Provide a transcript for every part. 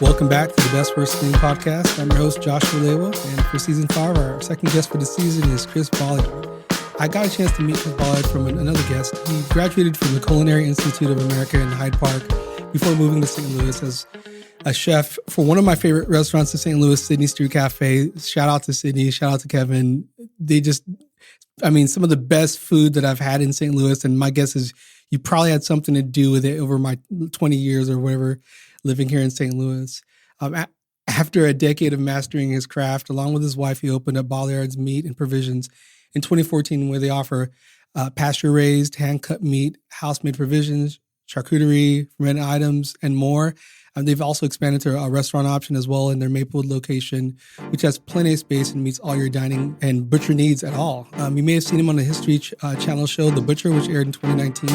Welcome back to the Best Worst Thing podcast. I'm your host, Joshua Lewa, and for season 5, our second guest for the season is Chris Bolyard. I got a chance to meet Chris Bolyard from another guest. He graduated from the Culinary Institute of America in Hyde Park before moving to St. Louis as a chef for one of my favorite restaurants in St. Louis, Sydney Street Cafe. Shout out to Sydney. Shout out to Kevin. Some of the best food that I've had in St. Louis. And my guess is you probably had something to do with it over my 20 years or whatever living here in St. Louis. After a decade of mastering his craft, along with his wife, he opened up Bolyard's Meat and Provisions in 2014, where they offer pasture-raised, hand-cut meat, house-made provisions, charcuterie, fermented items, and more. They've also expanded to a restaurant option as well in their Maplewood location, which has plenty of space and meets all your dining and butcher needs at all. You may have seen him on the History Channel show, The Butcher, which aired in 2019.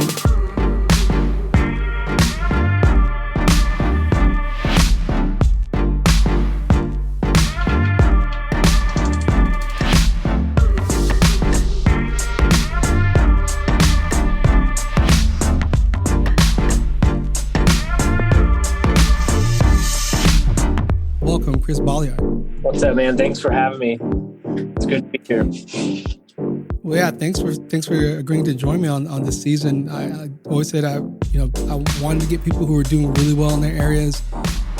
Welcome, Chris Bolyard. What's up, man? Thanks for having me. It's good to be here. Well, yeah, thanks for agreeing to join me on this season. I always said I wanted to get people who are doing really well in their areas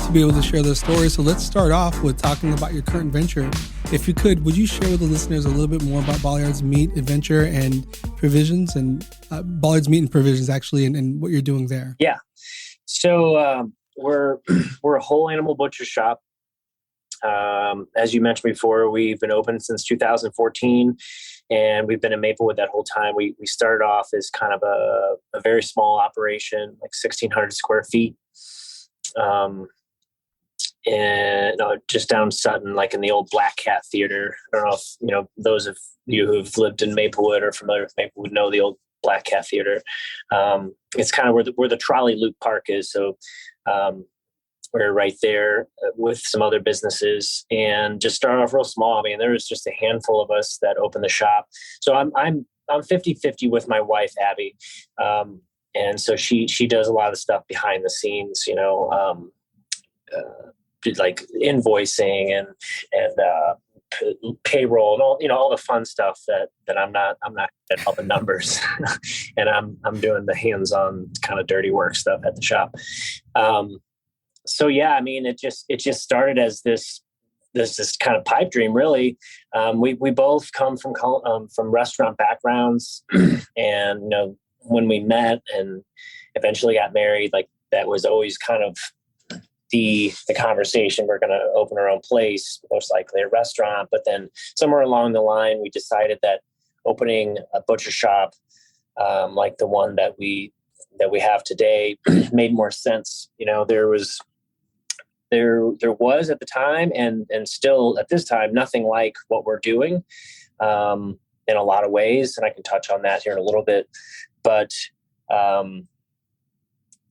to be able to share their stories. So let's start off with talking about your current venture. If you could, would you share with the listeners a little bit more about Bolyard's Meat Adventure and Provisions, and Bolyard's Meat and Provisions actually, and what you're doing there? Yeah. So we're a whole animal butcher shop. As you mentioned before, we've been open since 2014, and we've been in Maplewood that whole time. We started off as kind of a very small operation, like 1,600 square feet, and just down Sutton, like in the old Black Cat Theater. I don't know if those of you who've lived in Maplewood or familiar with Maplewood know the old Black Cat Theater. It's kind of where the Trolley Loop Park is. So we're right there with some other businesses, and just started off real small. I mean, there was just a handful of us that opened the shop. So I'm 50-50 with my wife, Abby. And so she does a lot of the stuff behind the scenes, like invoicing and payroll and all the fun stuff that I'm not at all the numbers. And I'm doing the hands-on kind of dirty work stuff at the shop. So yeah, I mean, it just started as this kind of pipe dream, really. We both come from restaurant backgrounds, and when we met and eventually got married, like that was always kind of the conversation. We're going to open our own place, most likely a restaurant. But then somewhere along the line, we decided that opening a butcher shop, like the one that we have today, made more sense. There was at the time and still at this time, nothing like what we're doing in a lot of ways. And I can touch on that here in a little bit, but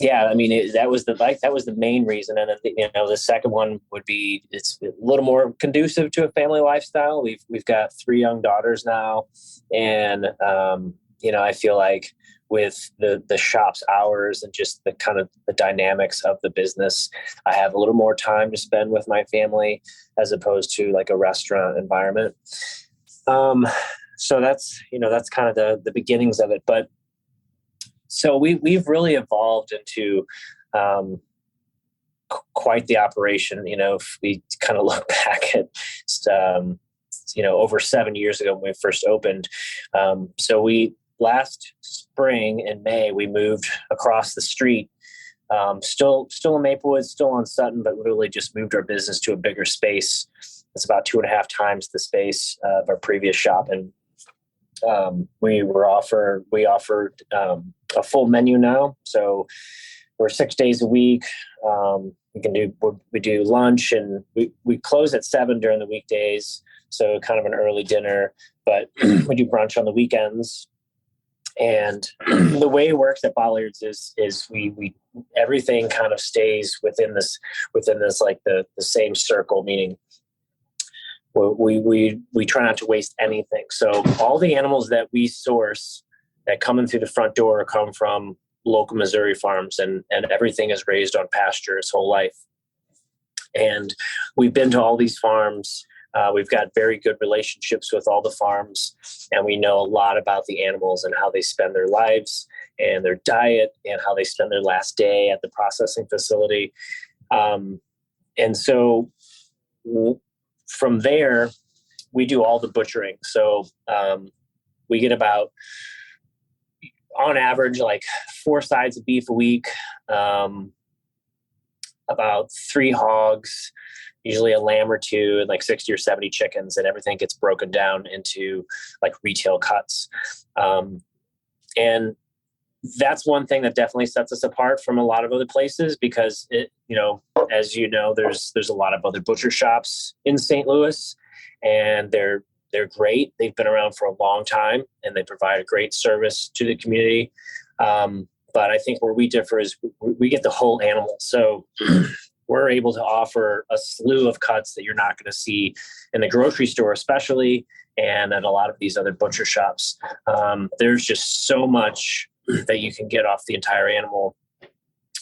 yeah, I mean, that was the main reason. And then, the second one would be, it's a little more conducive to a family lifestyle. We've got 3 young daughters now. And, I feel like with the shop's hours and just the kind of the dynamics of the business, I have a little more time to spend with my family as opposed to like a restaurant environment. So that's kind of the beginnings of it. But so we've really evolved into quite the operation. If we kind of look back at, over 7 years ago when we first opened. So last spring in May, we moved across the street, still in Maplewood, still on Sutton, but really just moved our business to a bigger space. It's about 2.5 times the space of our previous shop. And we offered a full menu now. So we're 6 days a week. We do lunch, and we close at 7 during the weekdays. So kind of an early dinner, but we do brunch on the weekends. And the way it works at Bolyard's is we everything kind of stays within this like the same circle, meaning we try not to waste anything. So all the animals that we source that come in through the front door come from local Missouri farms, and everything is raised on pasture its whole life. And we've been to all these farms. We've got very good relationships with all the farms, and we know a lot about the animals and how they spend their lives and their diet and how they spend their last day at the processing facility. And so from there, we do all the butchering. So we get about, on average, like 4 sides of beef a week, about 3 hogs, usually a lamb or 2, and like 60 or 70 chickens, and everything gets broken down into like retail cuts. And that's one thing that definitely sets us apart from a lot of other places, because as you know, there's a lot of other butcher shops in St. Louis, and they're great. They've been around for a long time, and they provide a great service to the community. But I think where we differ is we get the whole animal. So we're able to offer a slew of cuts that you're not going to see in the grocery store, especially, and at a lot of these other butcher shops. There's just so much that you can get off the entire animal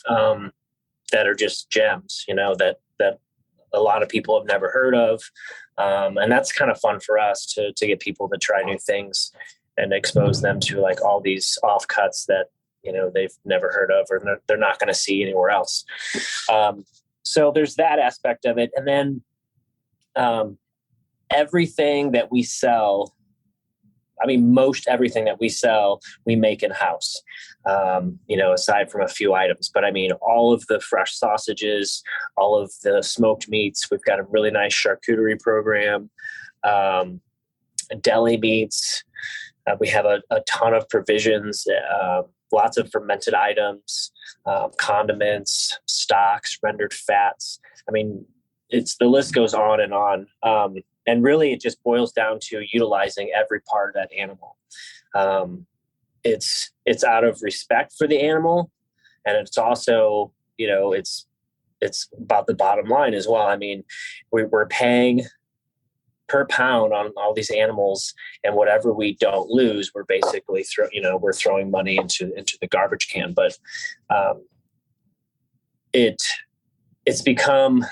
that are just gems, that a lot of people have never heard of. And that's kind of fun for us to get people to try new things and expose them to like all these offcuts that, they've never heard of, or they're not going to see anywhere else. So there's that aspect of it. And then everything that we sell, most everything that we sell, we make in-house, aside from a few items. But all of the fresh sausages, all of the smoked meats, we've got a really nice charcuterie program, deli meats. We have a ton of provisions, lots of fermented items, condiments, stocks, rendered fats. The list goes on and on. And really, it just boils down to utilizing every part of that animal. It's out of respect for the animal, and it's also, it's about the bottom line as well. We're paying per pound on all these animals, and whatever we don't lose, we're basically we're throwing money into the garbage can. But it's become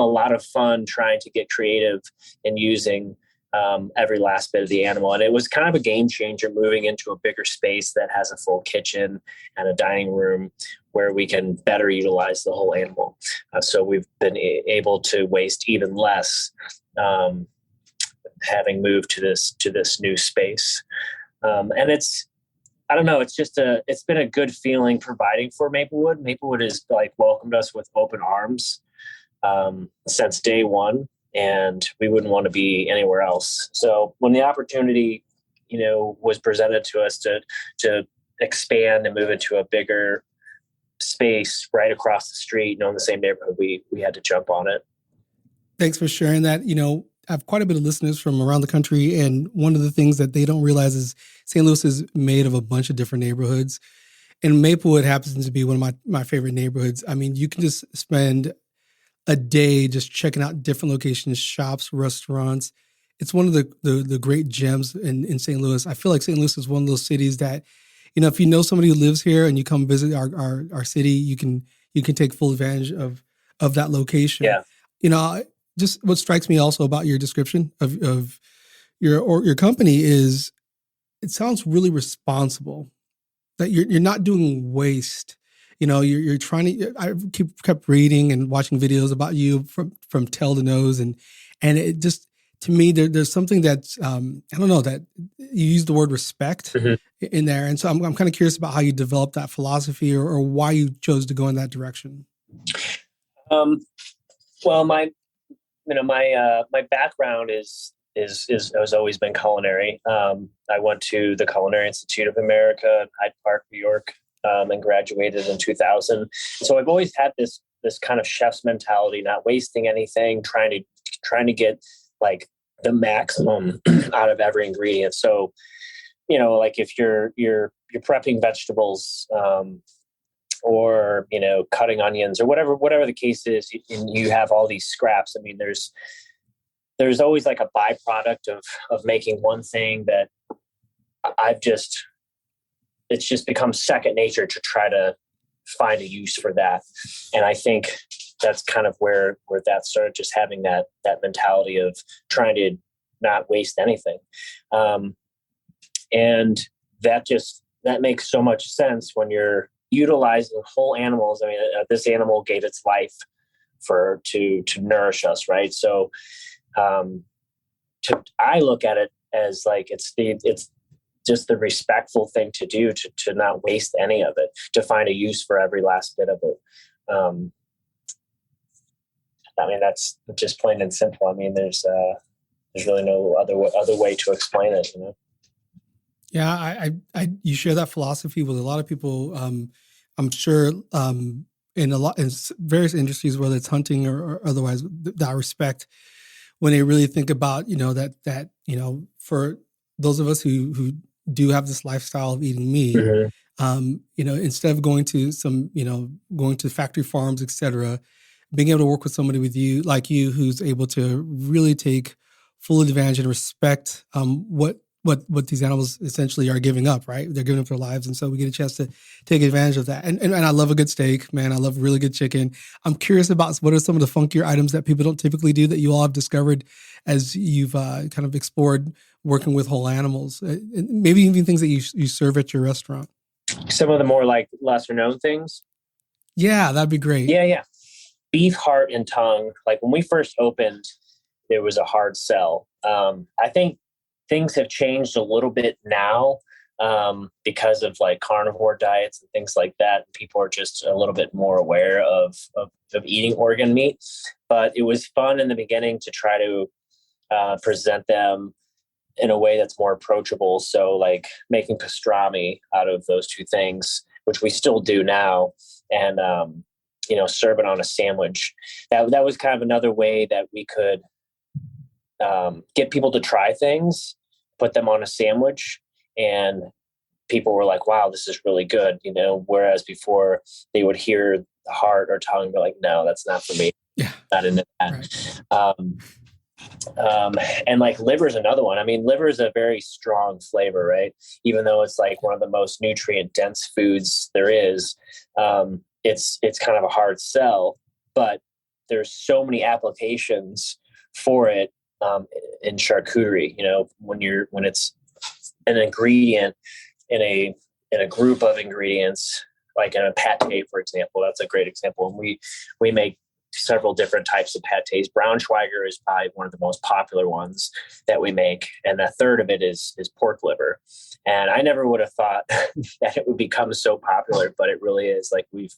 a lot of fun trying to get creative and using every last bit of the animal. And it was kind of a game changer moving into a bigger space that has a full kitchen and a dining room where we can better utilize the whole animal. So we've been able to waste even less, having moved to this new space. And it's been a good feeling providing for Maplewood. Maplewood has welcomed us with open arms since day one, and we wouldn't want to be anywhere else. So when the opportunity, was presented to us to expand and move into a bigger space right across the street, in the same neighborhood, we had to jump on it. Thanks for sharing that. I have quite a bit of listeners from around the country, and one of the things that they don't realize is St. Louis is made of a bunch of different neighborhoods, and Maplewood happens to be one of my favorite neighborhoods. You can just spend a day just checking out different locations, shops, restaurants. It's one of the great gems in St. Louis. I feel like St. Louis is one of those cities that, if you know somebody who lives here and you come visit our city, you can take full advantage of that location. Yeah. Just what strikes me also about your description of your company is it sounds really responsible, that you're not doing waste. You're trying to. I kept reading and watching videos about you from tail to nose, and it just, to me, there's something that's that you use the word respect in there, and so I'm kind of curious about how you developed that philosophy or why you chose to go in that direction. Well, my background is has always been culinary. I went to the Culinary Institute of America in Hyde Park, New York, and graduated in 2000. So I've always had this kind of chef's mentality, not wasting anything, trying to get the maximum out of every ingredient. So, if you're prepping vegetables, or cutting onions or whatever the case is, and you have all these scraps. There's always a byproduct of making one thing that it's just become second nature to try to find a use for that. And I think that's kind of where that started, just having that mentality of trying to not waste anything. And that makes so much sense when you're utilizing whole animals. I mean, this animal gave its life to nourish us, right? So I look at it as like it's just the respectful thing to do, to not waste any of it, to find a use for every last bit of it. I mean, that's just plain and simple. I mean, there's really no other way to explain it, you know? Yeah, you share that philosophy with a lot of people. I'm sure in various industries, whether it's hunting or otherwise, that I respect when they really think about, that for those of us who do have this lifestyle of eating meat, instead of going to factory farms, et cetera, being able to work with somebody like you who's able to really take full advantage and respect what these animals essentially are giving up, right? They're giving up their lives. And so we get a chance to take advantage of that. And I love a good steak, man. I love really good chicken. I'm curious about what are some of the funkier items that people don't typically do that you all have discovered as you've kind of explored working with whole animals, and maybe even things that you serve at your restaurant. Some of the more like lesser known things. Yeah, that'd be great. Yeah. Beef heart and tongue. Like when we first opened, there was a hard sell. I think things have changed a little bit now because of like carnivore diets and things like that. People are just a little bit more aware of eating organ meat. But it was fun in the beginning to try to present them in a way that's more approachable. So like making pastrami out of those two things, which we still do now, and serve it on a sandwich. That was kind of another way that we could get people to try things, put them on a sandwich, and people were like, wow, this is really good. Whereas before they would hear the heart or tongue and be like, no, that's not for me. Yeah. Not into that. Right. And like liver is another one. I mean, liver is a very strong flavor, right? Even though it's like one of the most nutrient dense foods there is, it's kind of a hard sell, but there's so many applications for it in charcuterie. When it's an ingredient in a group of ingredients, like in a pate, for example, that's a great example. And we make several different types of pates. Braunschweiger is probably one of the most popular ones that we make, and a third of it is pork liver. And I never would have thought that it would become so popular, but it really is. Like we've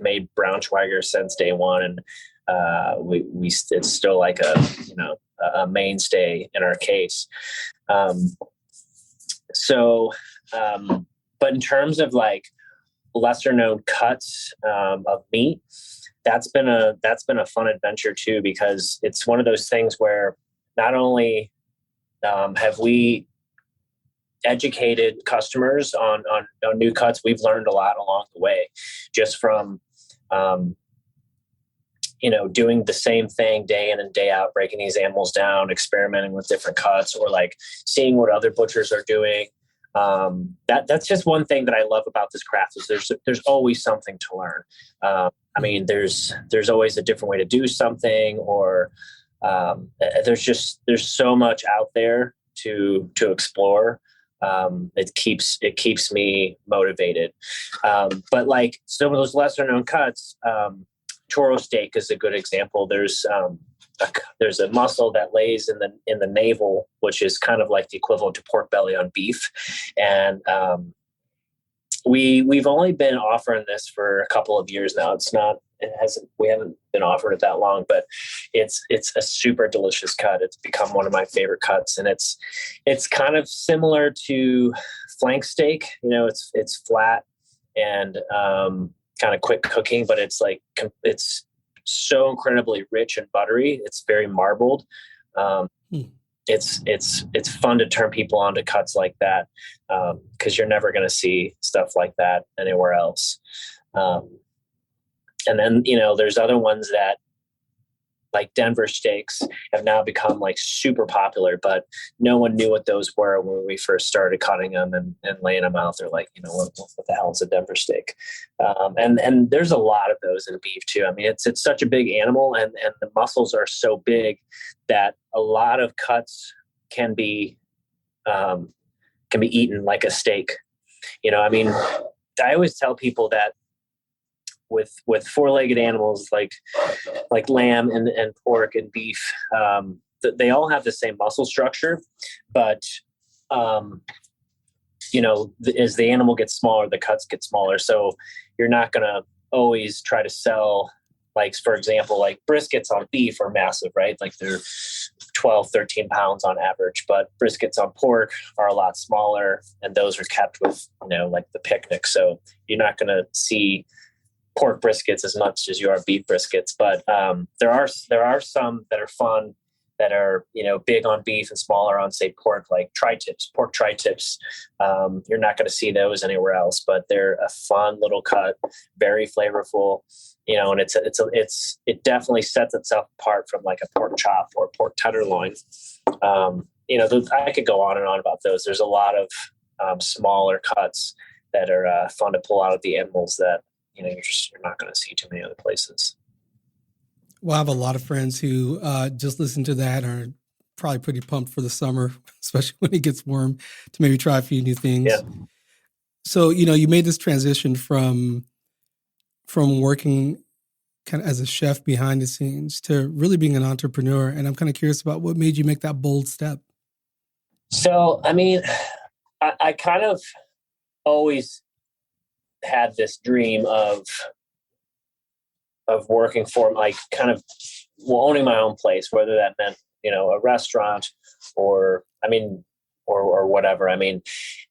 made Braunschweiger since day one, and it's still like a mainstay in our case. But in terms of like lesser known cuts of meat, that's been a fun adventure too, because it's one of those things where not only have we educated customers on new cuts, we've learned a lot along the way, just from doing the same thing day in and day out, breaking these animals down, experimenting with different cuts, or like seeing what other butchers are doing. That's just one thing that I love about this craft, is there's always something to learn. I mean, there's always a different way to do something, or there's so much out there to explore. It keeps me motivated. But like some of those lesser known cuts, toro steak is a good example. There's a muscle that lays in the navel, which is kind of like the equivalent to pork belly on beef. And we've only been offering this for a couple of years now. We haven't been offering it that long, but it's a super delicious cut. It's become one of my favorite cuts, and it's kind of similar to flank steak. It's flat and kind of quick cooking, but it's so incredibly rich and buttery. It's very marbled. It's fun to turn people on to cuts like that, because you're never going to see stuff like that anywhere else. And then, there's other ones that like Denver steaks have now become like super popular, but no one knew what those were when we first started cutting them and laying them out. They're like, what the hell is a Denver steak? And there's a lot of those in beef too. I mean, it's such a big animal, and the muscles are so big that a lot of cuts can be eaten like a steak. I mean, I always tell people that with four-legged animals like lamb and pork and beef, they all have the same muscle structure, but as the animal gets smaller, the cuts get smaller. So you're not going to always try to sell, like, for example, like briskets on beef are massive, right? Like they're 12, 13 pounds on average, but briskets on pork are a lot smaller, and those are kept with, like the picnic. So you're not going to see pork briskets as much as you are beef briskets, but there are some that are fun that are big on beef and smaller on, say, pork, like pork tri-tips. You're not going to see those anywhere else, but they're a fun little cut, very flavorful, and it definitely sets itself apart from like a pork chop or pork tenderloin. I could go on and on about those. There's a lot of smaller cuts that are fun to pull out of the animals that you're not going to see too many other places. Well, I have a lot of friends who just listen to that and are probably pretty pumped for the summer, especially when it gets warm, to maybe try a few new things. Yeah. So, you made this transition from working kind of as a chef behind the scenes to really being an entrepreneur. And I'm kind of curious about what made you make that bold step. So, I mean, I kind of always had this dream of working for, like, kind of owning my own place, whether that meant, a restaurant or whatever. I mean,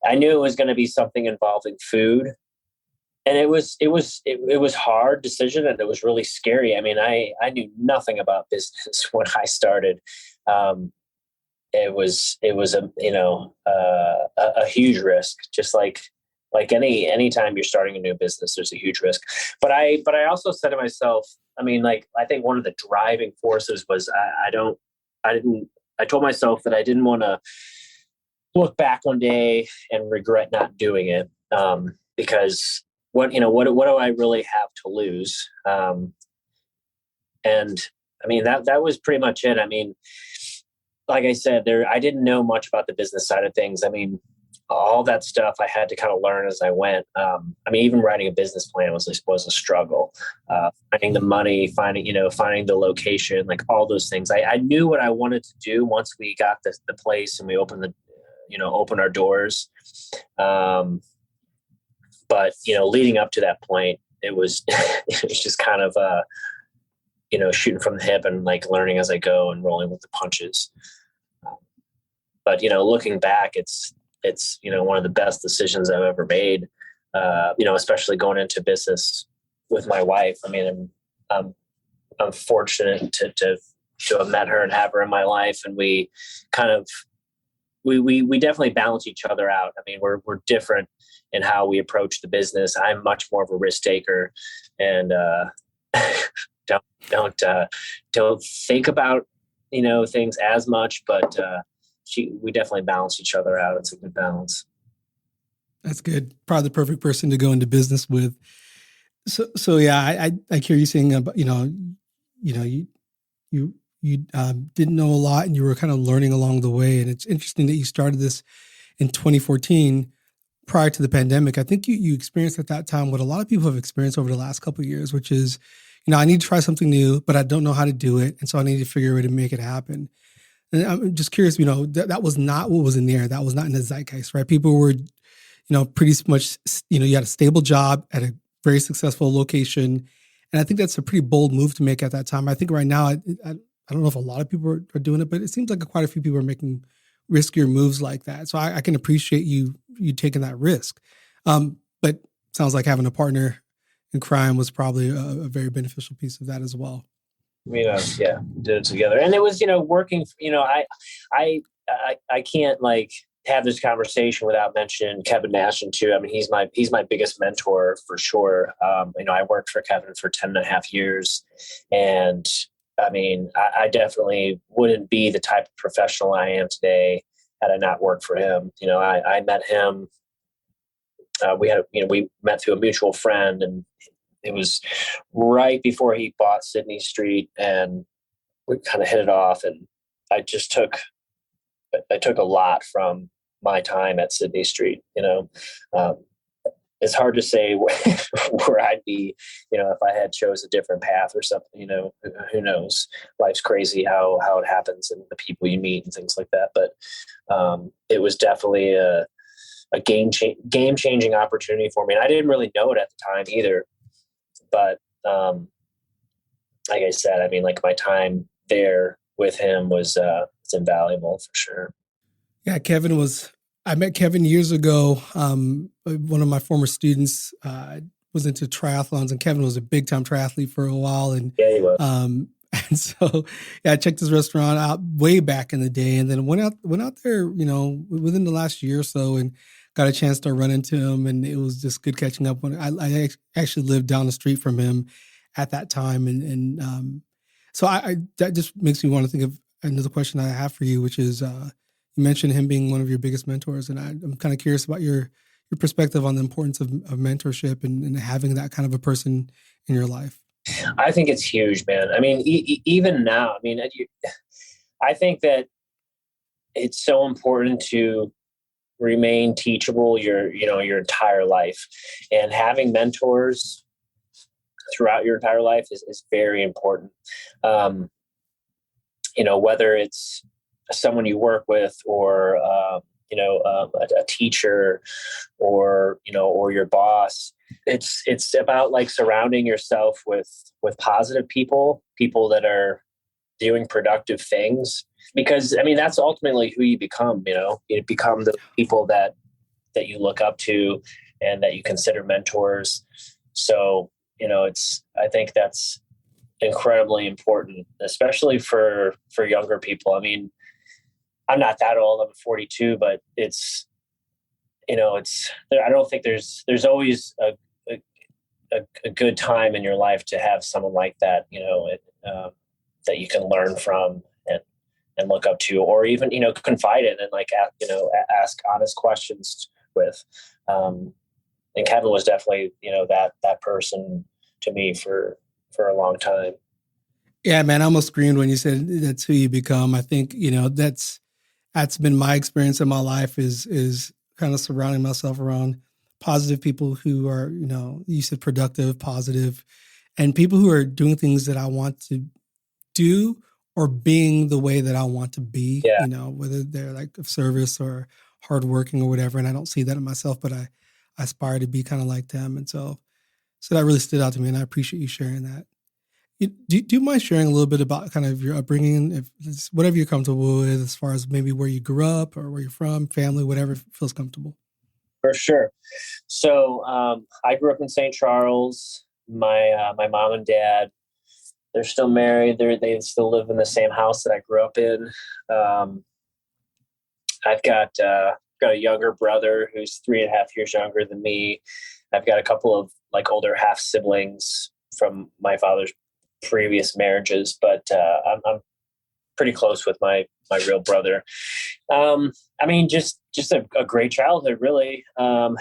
I knew it was going to be something involving food, and it was hard decision, and it was really scary. I mean, I knew nothing about business when I started. It was a huge risk, just like any time you're starting a new business, there's a huge risk. But I also said to myself, I mean, like, I think one of the driving forces was I told myself that I didn't want to look back one day and regret not doing it. Because what do I really have to lose? And I mean, that was pretty much it. I mean, like I said, I didn't know much about the business side of things. I mean, all that stuff I had to kind of learn as I went. I mean, even writing a business plan was a struggle. Finding the money, finding the location, like all those things. I knew what I wanted to do once we got the place and we opened our doors. But leading up to that point, it was it was just kind of shooting from the hip and like learning as I go and rolling with the punches. But looking back, it's one of the best decisions I've ever made, especially going into business with my wife. I mean, I'm fortunate to have met her and have her in my life. And we kind of, we definitely balance each other out. I mean, we're different in how we approach the business. I'm much more of a risk taker, and don't think about, things as much, but we definitely balance each other out. It's a good balance. That's good. Probably the perfect person to go into business with. So yeah, I hear you saying about, you didn't know a lot and you were kind of learning along the way. And it's interesting that you started this in 2014 prior to the pandemic. I think you experienced at that time what a lot of people have experienced over the last couple of years, which is, I need to try something new, but I don't know how to do it. And so I need to figure a way to make it happen. And I'm just curious, that was not what was in the air. That was not in the zeitgeist, right? People were, pretty much, you had a stable job at a very successful location. And I think that's a pretty bold move to make at that time. I think right now, I don't know if a lot of people are doing it, but it seems like quite a few people are making riskier moves like that. So I can appreciate you taking that risk. But sounds like having a partner in crime was probably a very beneficial piece of that as well. Yeah, did it together. And it was, working, I can't like have this conversation without mentioning Kevin Nashon too. I mean, he's my biggest mentor for sure. I worked for Kevin for 10 and a half years, and I mean, I definitely wouldn't be the type of professional I am today had I not worked for him. I met him. We met through a mutual friend, and it was right before he bought Sydney Street, and we kind of hit it off. And I took a lot from my time at Sydney Street. It's hard to say where I'd be, if I had chose a different path or something. Who knows? Life's crazy how it happens and the people you meet and things like that. But it was definitely a game changing opportunity for me. And I didn't really know it at the time either. But like I said, I mean, like my time there with him was it's invaluable for sure. Yeah, I met Kevin years ago. One of my former students was into triathlons, and Kevin was a big time triathlete for a while. And yeah, he was. And so, yeah, I checked his restaurant out way back in the day, and then went out there, within the last year or so, and got a chance to run into him, and it was just good catching up. When I actually lived down the street from him at that time, and so that just makes me want to think of another question I have for you, which is you mentioned him being one of your biggest mentors, and I'm kind of curious about your perspective on the importance of mentorship and having that kind of a person in your life. I think it's huge, man. I mean, even now, I mean, I think that it's so important to remain teachable your entire life, and having mentors throughout your entire life is very important. Whether it's someone you work with, or a teacher, or your boss. It's about like surrounding yourself with positive people that are doing productive things, because I mean that's ultimately who you become. You become the people that you look up to and that you consider mentors. So I think that's incredibly important, especially for younger people. I mean, I'm not that old. I'm 42, but it's I don't think there's always a good time in your life to have someone like that, that you can learn from and look up to, or even, confide in and like, ask honest questions with. And Kevin was definitely, that person to me for a long time. Yeah, man, I almost screamed when you said that's who you become. I think, that's been my experience in my life is kind of surrounding myself around positive people who are, you said productive, positive, and people who are doing things that I want to do or being the way that I want to be, yeah. Whether they're like of service or hardworking or whatever. And I don't see that in myself, but I aspire to be kind of like them. And so that really stood out to me, and I appreciate you sharing that. Do you mind sharing a little bit about kind of your upbringing, if it's whatever you're comfortable with, as far as maybe where you grew up or where you're from, family, whatever feels comfortable? For sure. So I grew up in St. Charles. My mom and dad, they're still married. They still live in the same house that I grew up in. I've got a younger brother who's 3.5 years younger than me. I've got a couple of like older half siblings from my father's previous marriages, but I'm pretty close with my real brother. I mean, just a great childhood, really. I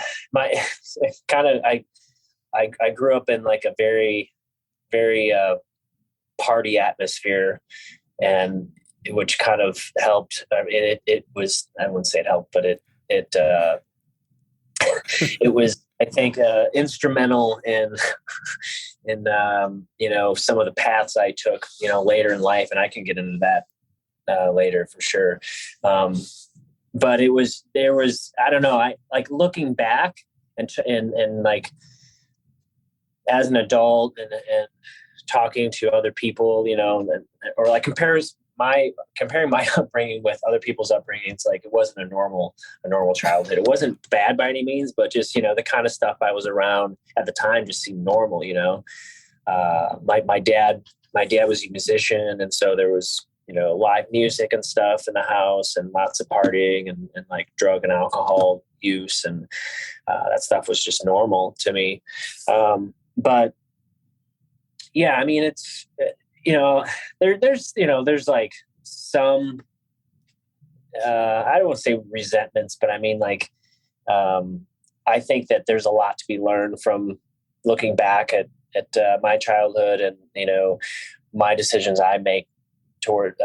grew up in like a very, very party atmosphere, and which kind of helped. I mean, it was, I wouldn't say it helped, but it was, I think, instrumental in some of the paths I took, later in life, and I can get into that later for sure. But there was, I don't know, I like looking back and like as an adult and talking to other people, or like comparing my upbringing with other people's upbringing. It's like, it wasn't a normal childhood. It wasn't bad by any means, but just, the kind of stuff I was around at the time just seemed normal. My dad was a musician. And so there was, live music and stuff in the house, and lots of partying and like drug and alcohol use. And that stuff was just normal to me. But yeah, I mean, it's, there's like some, I don't want to say resentments, but I mean, like, I think that there's a lot to be learned from looking back at my childhood and, my decisions I make toward,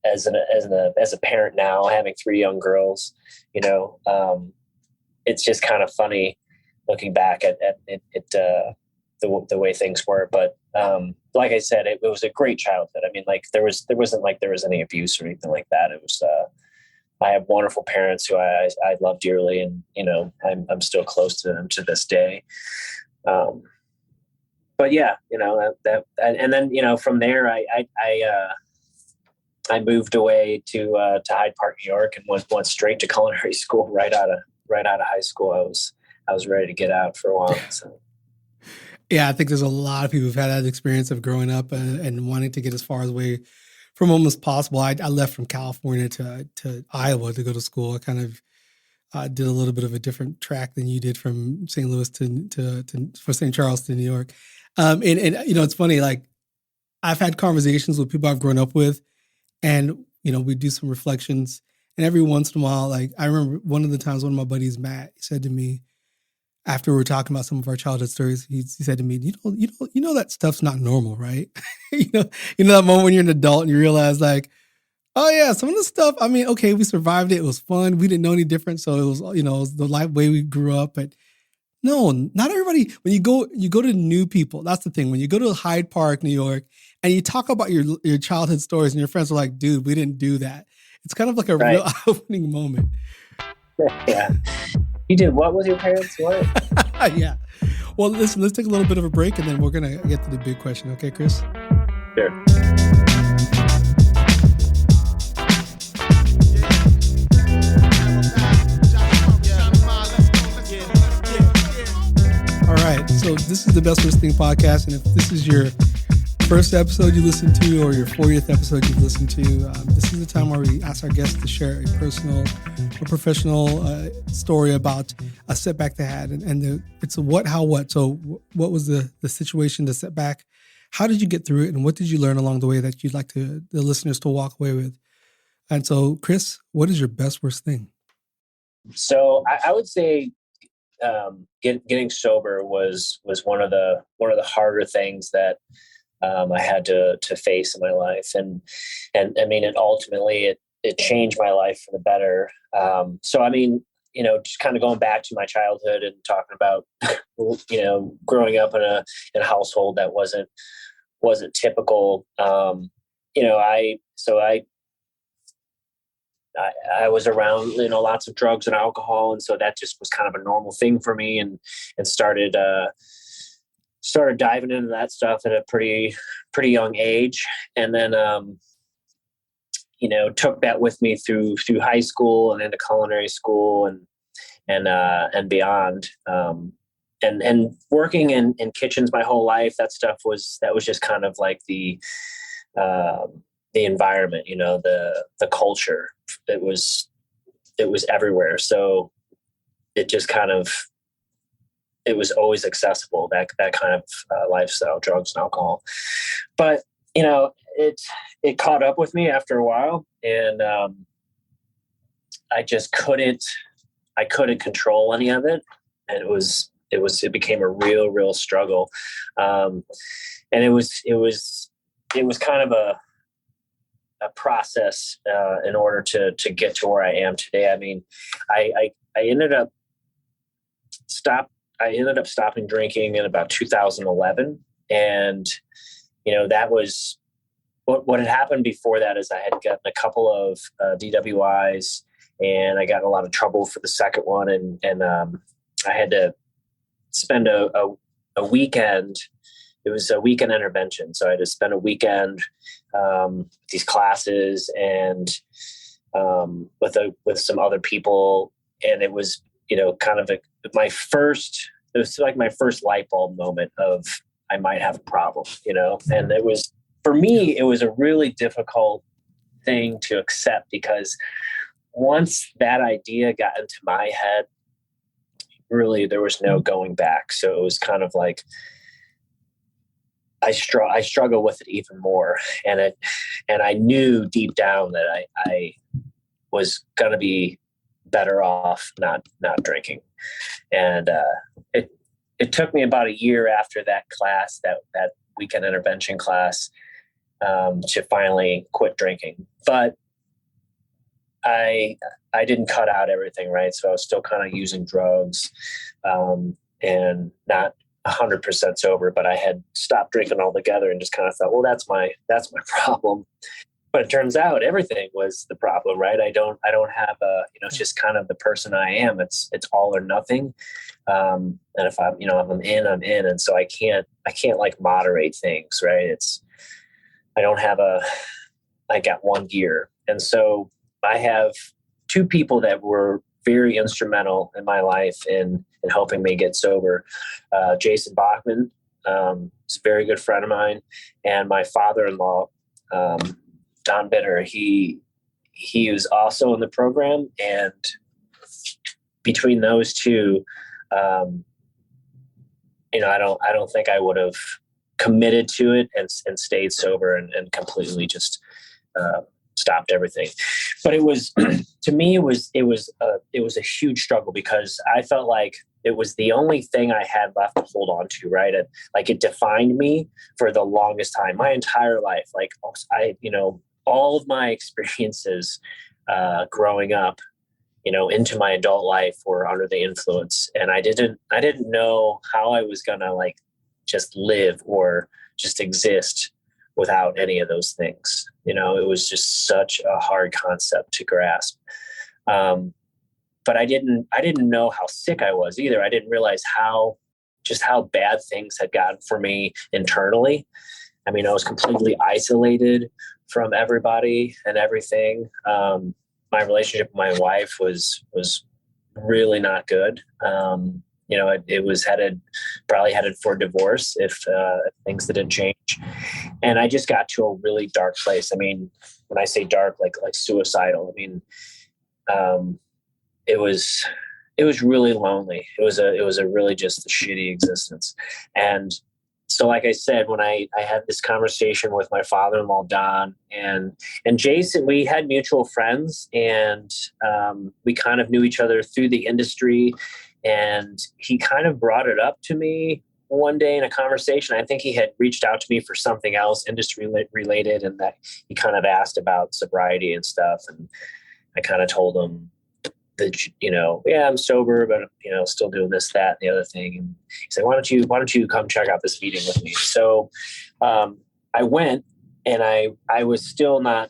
as a parent now, having 3 young girls. It's just kind of funny looking back at the way things were. But like I said, it was a great childhood. I mean, like there wasn't like there was any abuse or anything like that. It was, I have wonderful parents who I love dearly, and I'm still close to them to this day. But yeah, and then from there I moved away to Hyde Park, New York, and went straight to culinary school right out of high school. I was ready to get out for a while. So. Yeah, I think there's a lot of people who've had that experience of growing up and wanting to get as far away from home as possible. I left from California to Iowa to go to school. I kind of did a little bit of a different track than you did from St. Louis to St. Charles to New York. And it's funny, like I've had conversations with people I've grown up with, and we do some reflections, and every once in a while, like I remember one of the times one of my buddies, Matt, said to me after we were talking about some of our childhood stories, he said to me, you know that stuff's not normal, right? you know that moment when you're an adult and you realize like, oh yeah, some of the stuff, I mean, okay, we survived it. It was fun. We didn't know any different. So it was, it was the way we grew up. But no, not everybody. When you go to new people, that's the thing. When you go to Hyde Park, New York, and you talk about your childhood stories and your friends are like, dude, we didn't do that. It's kind of like a real opening moment. Yeah. You did what with your parents? What? Yeah. Well, listen, let's take a little bit of a break and then we're going to get to the big question. Okay, Chris? Sure. All right. So this is the Best Worst Thing podcast. And if this is your first episode you listen to or your 40th episode you've listened to, this is the time where we ask our guests to share a personal or professional story about a setback they had. And it's a what, how, what. So what was the situation, the setback? How did you get through it? And what did you learn along the way that you'd like the listeners to walk away with? And so, Chris, what is your best, worst thing? So I would say getting sober was one of the harder things that I had to face in my life. And I mean, it ultimately, it changed my life for the better. So, I mean, just kind of going back to my childhood and talking about, growing up in a household that wasn't typical. I was around, lots of drugs and alcohol. And so that just was kind of a normal thing for me, and started diving into that stuff at a pretty young age. And then, took that with me through high school and into culinary school and beyond. And working in kitchens my whole life, that was just kind of like the environment, the culture. It was everywhere. So it just kind of, it was always accessible, that kind of lifestyle, drugs and alcohol. But, it caught up with me after a while, and I just couldn't control any of it. And it became a real struggle. And it was kind of a process in order to get to where I am today. I mean, I ended up stopping drinking in about 2011. And, that was what had happened before that is I had gotten a couple of DWIs, and I got in a lot of trouble for the second one. And I had to spend a weekend. It was a weekend intervention. So I had to spend a weekend, these classes and with some other people. And it was, kind of my first light bulb moment of I might have a problem, and it was, for me, it was a really difficult thing to accept, because once that idea got into my head, really there was no going back. So it was kind of like, I struggle with it even more. And I knew deep down that I was going to be better off not drinking. And it took me about a year after that class, that weekend intervention class, to finally quit drinking. But I didn't cut out everything, right? So I was still kind of using drugs, and not 100% sober, but I had stopped drinking altogether and just kind of thought, well, that's my problem. But it turns out everything was the problem, right? I don't have it's just kind of the person I am. It's all or nothing. And if I'm in, I'm in. And so I can't like moderate things, right? I got one gear. And so I have two people that were very instrumental in my life in helping me get sober. Jason Bachman, is a very good friend of mine, and my father-in-law, Don Bitter. He was also in the program, and between those two, I don't think I would have committed to it and stayed sober and completely just stopped everything. But it was, to me, it was a huge struggle, because I felt like it was the only thing I had left to hold on to, right? It defined me for the longest time, my entire life. Like all of my experiences growing up, into my adult life were under the influence. And I didn't know how I was going to just live or just exist without any of those things. It was just such a hard concept to grasp. But I didn't know how sick I was either. I didn't realize how bad things had gotten for me internally. I mean, I was completely isolated from everybody and everything. My relationship with my wife was really not good. It was probably headed for divorce if things didn't change. And I just got to a really dark place. I mean, when I say dark, like suicidal, I mean, it was really lonely. It was a really just a shitty existence. And so, like I said, when I had this conversation with my father-in-law, Don, and Jason, we had mutual friends, and we kind of knew each other through the industry. And he kind of brought it up to me one day in a conversation. I think he had reached out to me for something else industry related, and that he kind of asked about sobriety and stuff. And I kind of told him that, yeah, I'm sober, but still doing this, that, and the other thing. And he said, why don't you come check out this meeting with me? So I went, and I was still not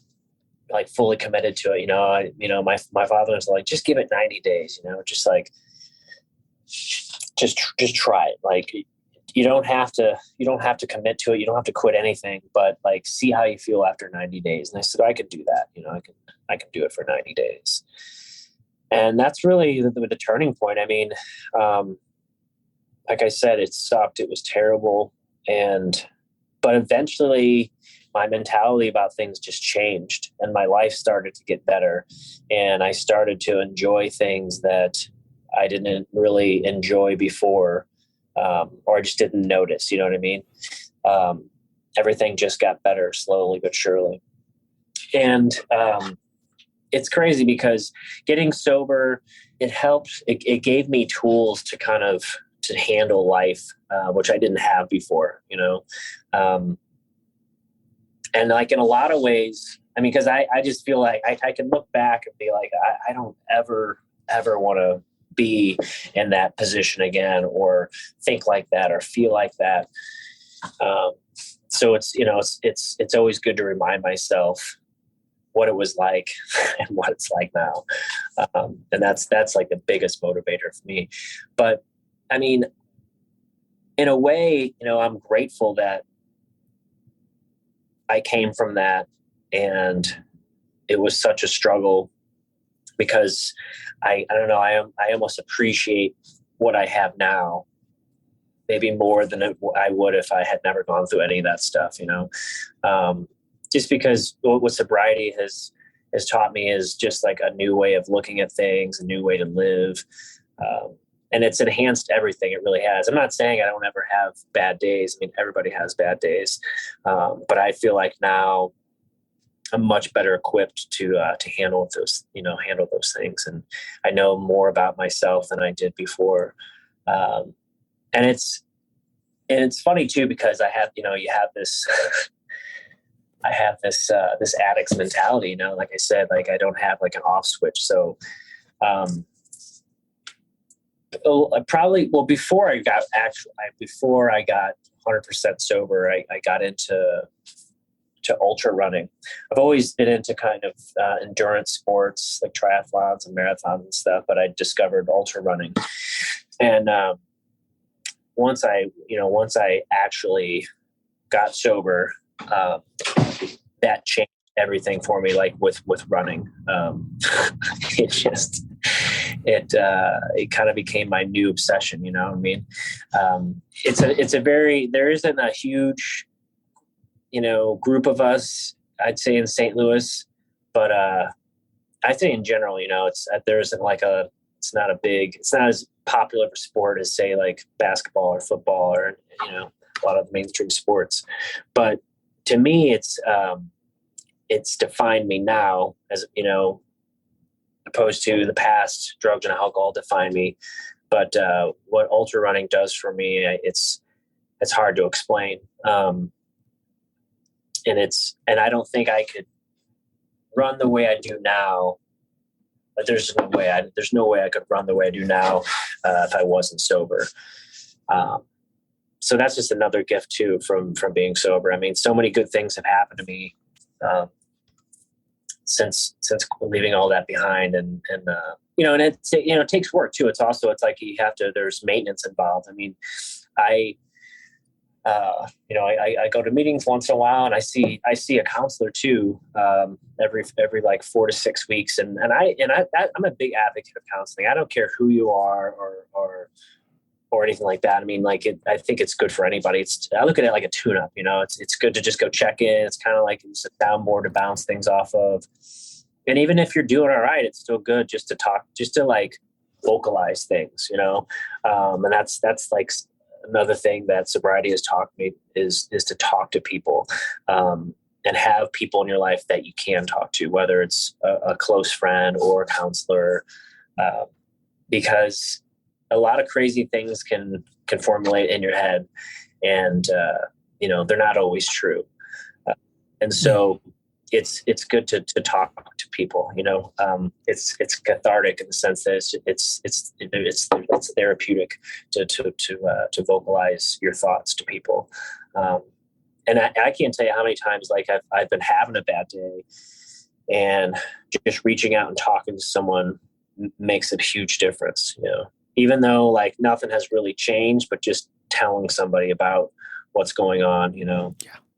fully committed to it. My father was like, just give it 90 days, just try it. You don't have to commit to it. You don't have to quit anything, but see how you feel after 90 days. And I said, I could do that. I can do it for 90 days. And that's really the turning point. I mean, like I said, it sucked. It was terrible. But eventually my mentality about things just changed, and my life started to get better. And I started to enjoy things that I didn't really enjoy before, or I just didn't notice, you know what I mean? Everything just got better slowly but surely. And it's crazy because getting sober, it helped. It gave me tools to kind of to handle life, which I didn't have before, and in a lot of ways, I mean, because I just feel like I can look back and be like, I don't ever want to be in that position again, or think like that, or feel like that. So it's always good to remind myself what it was like and what it's like now. And that's the biggest motivator for me. But I mean, in a way, I'm grateful that I came from that, and it was such a struggle, because I don't know, I almost appreciate what I have now, maybe more than I would if I had never gone through any of that stuff, just because what sobriety has taught me is just a new way of looking at things, a new way to live. and it's enhanced everything. It really has. I'm not saying I don't ever have bad days. I mean, everybody has bad days. But I feel like now I'm much better equipped to handle those things. And I know more about myself than I did before. And it's funny too, because I have, you have this, I have this addict's mentality, like I said, like I don't have like an off switch. So, before I got 100% sober, I got into ultra running. I've always been into kind of endurance sports like triathlons and marathons and stuff, but I discovered ultra running. And once I actually got sober, that changed everything for me. Like with running, it kind of became my new obsession. You know what I mean? There isn't a huge, group of us, I'd say, in St. Louis, but I think in general, it's not as popular of a sport as, say, like basketball or football or a lot of mainstream sports. But to me, it's defined me now, as opposed to the past. Drugs and alcohol define me, but what ultra running does for me, it's hard to explain. And I don't think I could run the way I do now. But there's no way I could run the way I do now if I wasn't sober. So that's just another gift too from being sober. I mean, so many good things have happened to me since leaving all that behind, and it takes work too. It's like there's maintenance involved. I mean, I go to meetings once in a while, and I see a counselor too, every like 4 to 6 weeks. And I'm a big advocate of counseling. I don't care who you are or anything like that. I mean, I think it's good for anybody. I look at it like a tune-up, it's good to just go check in. It's kind of like it's a soundboard to bounce things off of. And even if you're doing all right, it's still good just to talk, just to like vocalize things, and that's like another thing that sobriety has taught me is to talk to people, and have people in your life that you can talk to, whether it's a close friend or a counselor, because a lot of crazy things can formulate in your head, and they're not always true. And so it's good to talk to people. It's cathartic in the sense that it's therapeutic to vocalize your thoughts to people. And I can't tell you how many times like I've been having a bad day, and just reaching out and talking to someone makes a huge difference. Even though like nothing has really changed, but just telling somebody about what's going on. Yeah.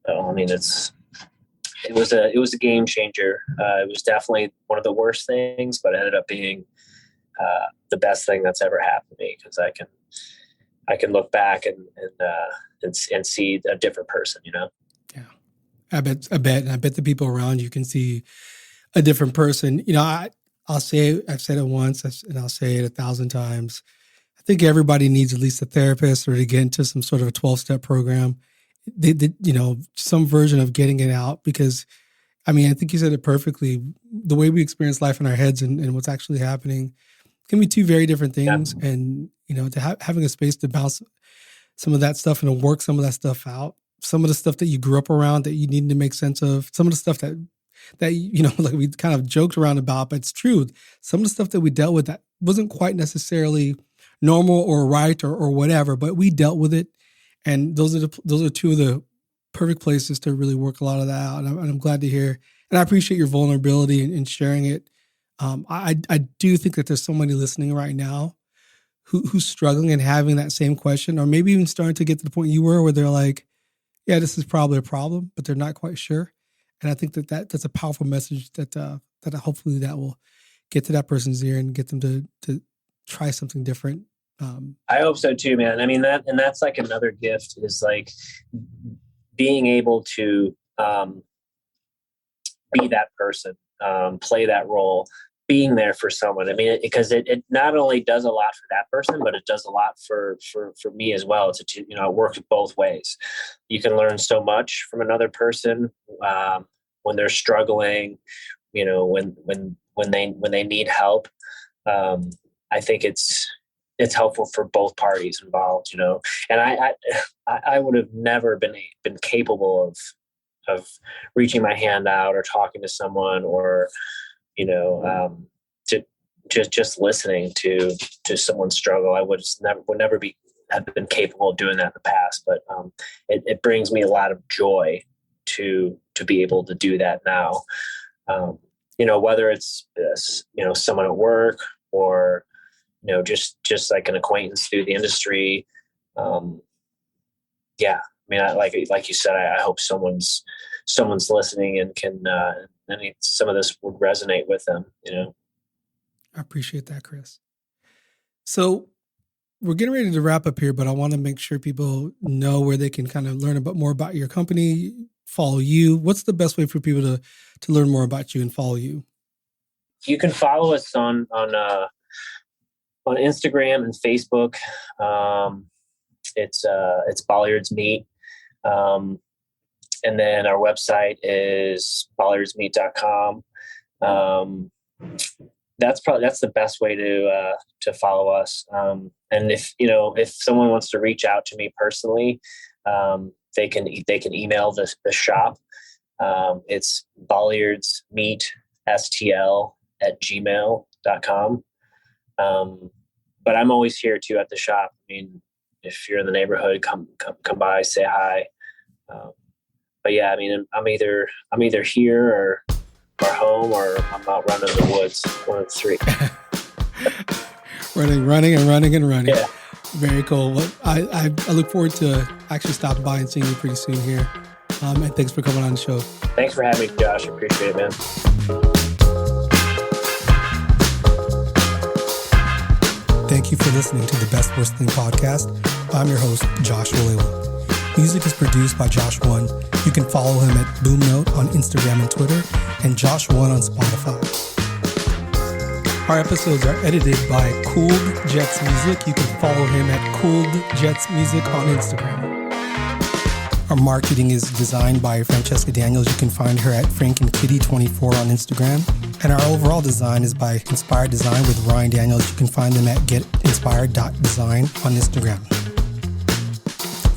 So, I mean, it was a game changer. It was definitely one of the worst things, but it ended up being the best thing that's ever happened to me, because I can look back and see a different person. Yeah, I bet the people around you can see a different person. I've said it once, and I'll say it 1,000 times. I think everybody needs at least a therapist, or to get into some sort of a 12-step program. Some version of getting it out, because I mean, I think you said it perfectly. The way we experience life in our heads and what's actually happening can be two very different things. Yeah. And, having a space to bounce some of that stuff and to work some of that stuff out, some of the stuff that you grew up around that you needed to make sense of, some of the stuff that like we kind of joked around about, but it's true. Some of the stuff that we dealt with that wasn't quite necessarily normal or right or whatever, but we dealt with it. And those are two of the perfect places to really work a lot of that out. And I'm glad to hear, and I appreciate your vulnerability in sharing it. I do think that there's somebody listening right now who's struggling and having that same question, or maybe even starting to get to the point you were, where they're like, yeah, this is probably a problem, but they're not quite sure. And I think that's a powerful message that hopefully that will get to that person's ear and get them to try something different. I hope so too, man. I mean, that's like another gift, is like being able to be that person, play that role, being there for someone. I mean, because it not only does a lot for that person, but it does a lot for me as well. It works both ways. You can learn so much from another person when they're struggling, when they need help. I think it's helpful for both parties involved, and I would have never been capable of reaching my hand out or talking to someone, or to just listening to someone's struggle. I would never have been capable of doing that in the past, but it brings me a lot of joy to be able to do that now. Whether it's someone at work or just like an acquaintance through the industry. Yeah, I mean, like you said, I hope someone's listening and can. Some of this would resonate with them. I appreciate that, Chris. So we're getting ready to wrap up here, but I want to make sure people know where they can kind of learn more about your company, follow you. What's the best way for people to learn more about you and follow you? You can follow us on Instagram and Facebook. It's Bolyard's Meat. And then our website is bolyardsmeat.com. That's the best way to follow us. And if someone wants to reach out to me personally, they can email the shop. It's bollyardsmeatstl@gmail.com. But I'm always here too at the shop. I mean, if you're in the neighborhood, come by, say hi. But yeah, I mean, I'm either here or home, or I'm out running in the woods. One of the three. running. Yeah. Very cool. Well, I look forward to actually stopping by and seeing you pretty soon here. And thanks for coming on the show. Thanks for having me, Josh. I appreciate it, man. Thank you for listening to the Best Worst Thing podcast. I'm your host, Josh Walewa. Music is produced by Josh One. You can follow him at Boomnote on Instagram and Twitter, and Josh One on Spotify. Our episodes are edited by Cooled Jets Music. You can follow him at Cooled Jets Music on Instagram. Our marketing is designed by Francesca Daniels. You can find her at FrankandKitty24 on Instagram. And our overall design is by Inspired Design with Ryan Daniels. You can find them at getinspired.design on Instagram.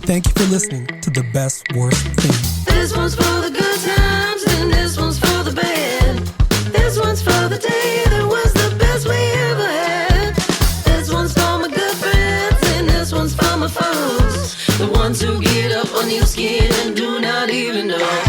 Thank you for listening to The Best Worst Thing. This one's for the good times and this one's for the bad. This one's for the day that was the best we ever had. This one's for my good friends and this one's for my foes. The ones who get up on your skin and do not even know.